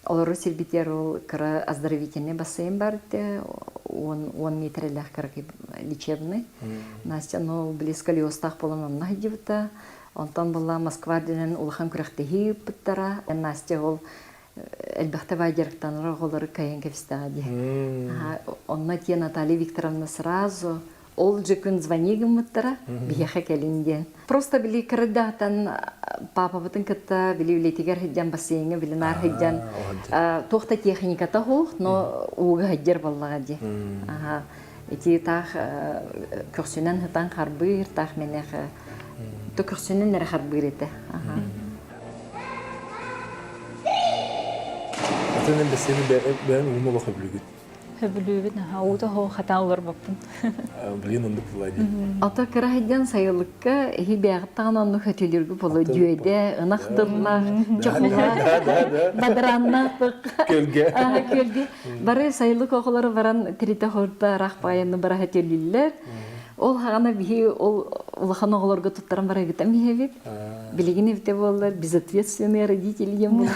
Олору сирбитер ол кыра оздоровительный бассейн бар те, он метрлях кырки лечебный. Настя, но близко ли остах полон нагдивта. Он там была Москва денен улахан күрәхтеһи пыттара. Настя ол әлбәхтә вайдерктан рагылары кайын кевстади. Онна те Наталья Викторовна сразу ол же күн звонигім мұттыра, бияқа кәлінген. Просто білі кірдіғатан папа бұтын кітті, білі үлетігер хыджан бассейні, білі нар хыджан. Тоқта техниката хоқ, но уғы хыджер боллаға де. Эти тақ көрсінен хытан қарбыр, тақ менеқ то көрсінен әрі қарбыр еті. Атынан бассейні бәрін ұлма бақы білігіт. Білубет, ауыта хо хаталар баппын. Білген ондық бұлайды. Ата кырайдан сайылыкка хибяғыттан онны хөтілергі болу дүйеде, ынақтырлар, чоқылар, бадыраннақпық. Көлге. Бары сайылык оғылары баран тіріті хорда рақпайынны бара хөтілілер. Ол хағана бихи улахан оғыларға тұттаран бара гітам бихевит. Білеген евте болар, безответственные родители ем болар.